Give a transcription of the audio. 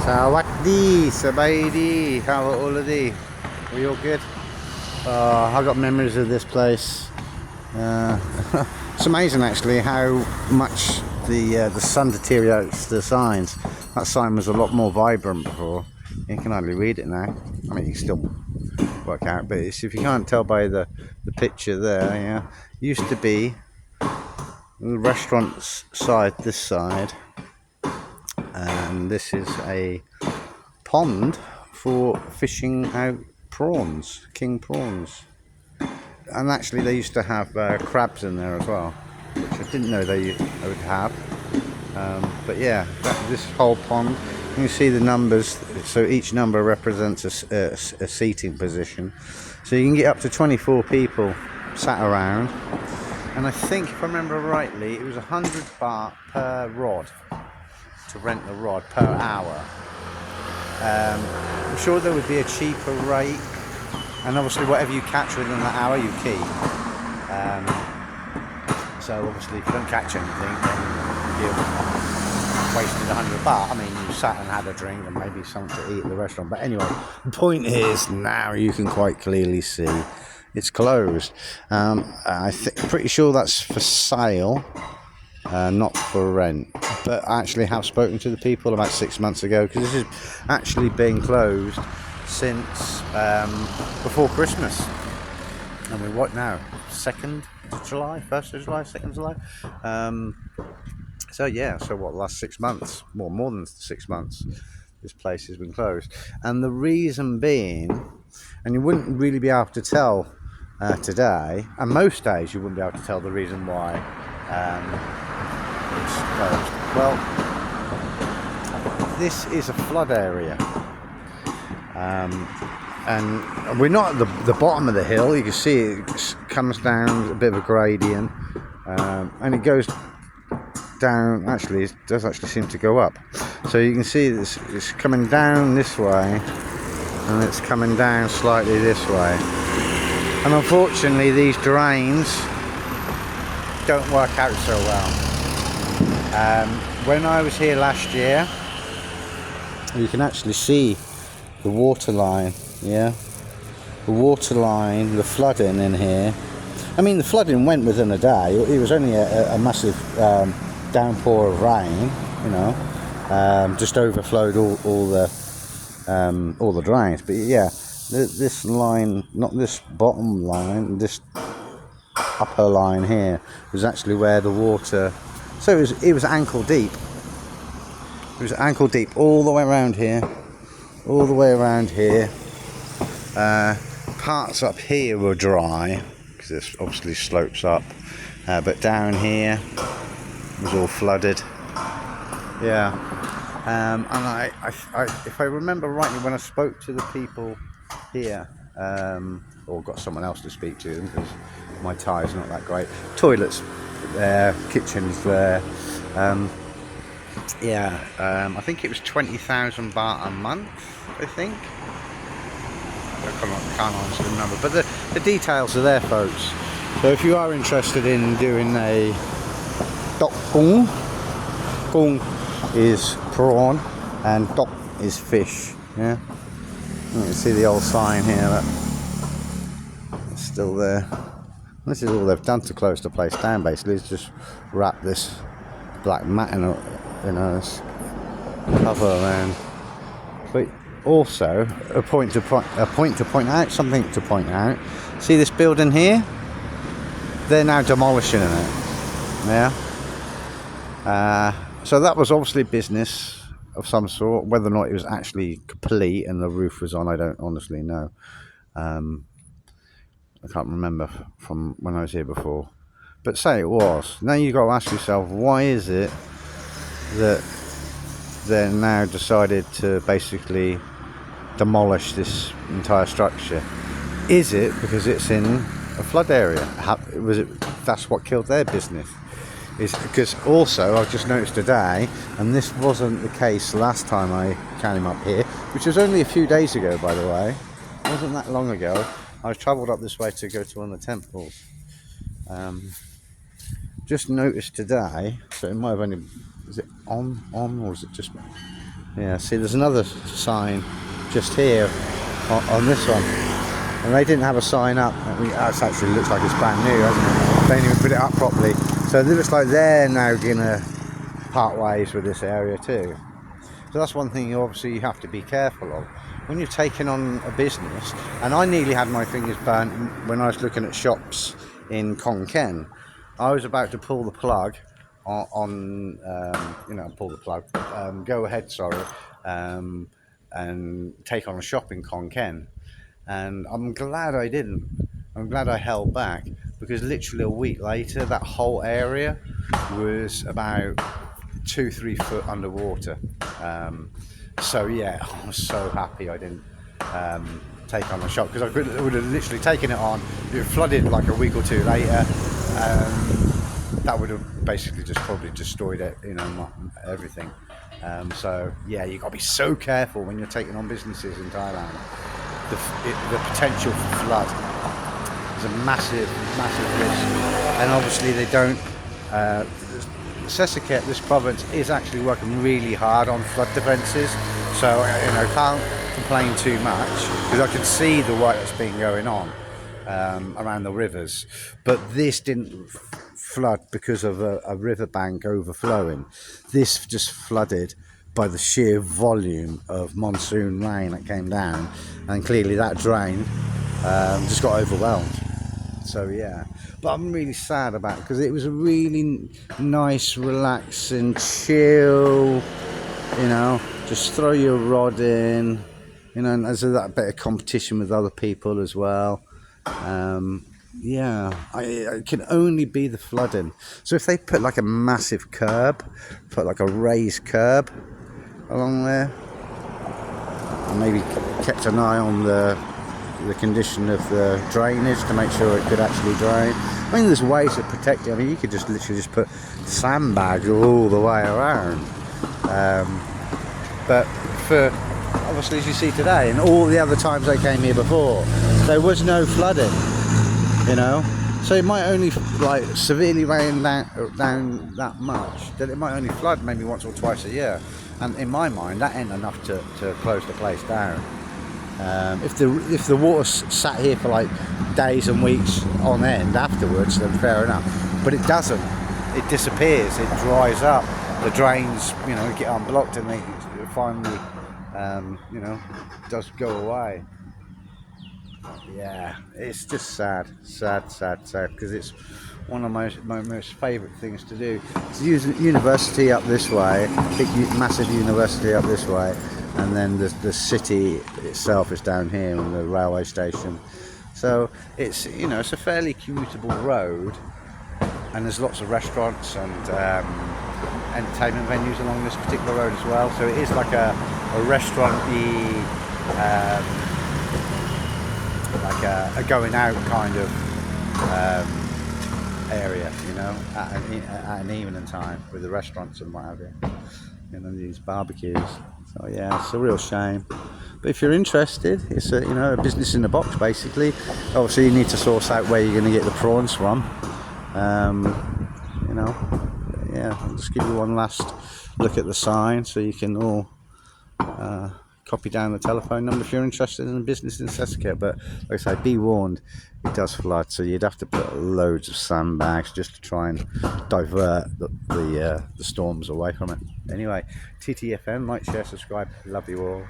Sawadee, Sabaidi, how are all of thee? Are you all good? I've got memories of this place. It's amazing actually how much the sun deteriorates the signs. That sign was a lot more vibrant before. You can hardly read it now. I mean, you can still work out, but if you can't tell by the picture there, yeah, used to be the restaurant's side, this side, and this is a pond for fishing out prawns, king prawns. And actually they used to have crabs in there as well, which I didn't know they would have. But yeah, this whole pond, you can see the numbers, so each number represents a seating position. So you can get up to 24 people sat around. And I think, if I remember rightly, it was 100 baht per rod, to rent the rod per hour. I'm sure there would be a cheaper rate, and obviously whatever you catch within that hour you keep. So obviously if you don't catch anything, then you've wasted 100 baht. I mean, you sat and had a drink and maybe something to eat at the restaurant. But anyway, the point is, now you can quite clearly see it's closed. Pretty sure that's for sale, not for rent. But I actually have spoken to the people about 6 months ago, because this has actually been closed since before Christmas. I mean, what now? 2nd of July, 1st of July, 2nd of July. So yeah, so what, last 6 months, well, more than 6 months, this place has been closed. And the reason being, and you wouldn't really be able to tell today, and most days you wouldn't be able to tell the reason why it's closed. Well, this is a flood area, and we're not at the bottom of the hill. You can see it comes down a bit of a gradient, and it goes down. Actually, it does actually seem to go up. So you can see this, it's coming down this way, and it's coming down slightly this way. And unfortunately, these drains don't work out so well. When I was here last year, you can actually see the water line, yeah? The water line, the flooding in here. I mean, the flooding went within a day. It was only a massive downpour of rain, you know, just overflowed all the drains. But yeah, this line, not this bottom line, this upper line here was actually where the water, so it was ankle deep. It was ankle deep all the way around here, all the way around here. Parts up here were dry because this obviously slopes up, but down here was all flooded. Yeah. And I if I remember rightly, when I spoke to the people here, or got someone else to speak to them, because my Thai's not that great. Toilets there, kitchens there. I think it was 20,000 baht a month, I think. I can't honestly remember, but the details are there, folks. So if you are interested in doing a dok kung, kung is prawn and dok is fish, yeah. You can see the old sign here, that it's still there. This is all they've done to close the place down, basically, is just wrap this black mat in, this cover around. But also, something to point out. See this building here? They're now demolishing it. Yeah. So that was obviously business of some sort. Whether or not it was actually complete and the roof was on, I don't honestly know. I can't remember from when I was here before. But say it was. Now you've got to ask yourself, why is it that they're now decided to basically demolish this entire structure? Is it because it's in a flood area? That's what killed their business? Is because also I've just noticed today, and this wasn't the case last time I came up here, which was only a few days ago, by the way. It wasn't that long ago. I travelled up this way to go to one of the temples. Just noticed today, so it might have only, is it on or is it just Yeah, see, there's another sign just here on this one, and they didn't have a sign up. I mean, it actually looks like it's brand new, hasn't it? They didn't even put it up properly. So it looks like they're now gonna part ways with this area too. So that's one thing you obviously have to be careful of when you're taking on a business. And I nearly had my fingers burnt when I was looking at shops in Khon Kaen. I was about to pull the plug on go ahead, sorry, and take on a shop in Khon Kaen. And I'm glad I didn't. I'm glad I held back, because literally a week later, that whole area was about 2-3 foot underwater. So yeah, I was so happy I didn't take on the shop, because I would have literally taken it on. It flooded like a week or two later. That would have basically just probably destroyed it, everything. So yeah, you got to be so careful when you're taking on businesses in Thailand. The potential for flood is a massive risk, and obviously they don't. Sisaket, this province, is actually working really hard on flood defences, so can't complain too much, because I can see the work that's been going on around the rivers. But this didn't flood because of a riverbank overflowing. This just flooded by the sheer volume of monsoon rain that came down, and clearly that drain just got overwhelmed. So yeah, but I'm really sad about it, because it was a really nice, relaxing, chill, just throw your rod in, and there's that bit of competition with other people as well. Yeah, it can only be the flooding. So if they put like a massive curb, put like a raised curb along there, and maybe kept an eye on the condition of the drainage to make sure it could actually drain. I mean, there's ways of protecting. I mean, you could just literally just put sandbags all the way around. But for, obviously, as you see today, and all the other times I came here before, there was no flooding, So it might only like severely rain down that much that it might only flood maybe once or twice a year. And in my mind, that ain't enough to close the place down. If the water sat here for like days and weeks on end afterwards, then fair enough. But it doesn't. It disappears. It dries up. The drains, get unblocked, and they finally, does go away. Yeah, it's just sad, because it's one of my most favourite things to do. It's university up this way, big massive university up this way, and then the city itself is down here on the railway station. So it's it's a fairly commutable road, and there's lots of restaurants and entertainment venues along this particular road as well. So it is like a restaurant-y, like a going out kind of area, at an evening time with the restaurants and what have you, these barbecues. So yeah, it's a real shame. But if you're interested, it's a business in a box basically. Obviously, you need to source out where you're going to get the prawns from. Yeah, I'll just give you one last look at the sign so you can all copy down the telephone number if you're interested in a business in Sisaket. But like I say, be warned, it does flood, so you'd have to put loads of sandbags just to try and divert the storms away from it. Anyway, TTFN, like, share, subscribe. Love you all.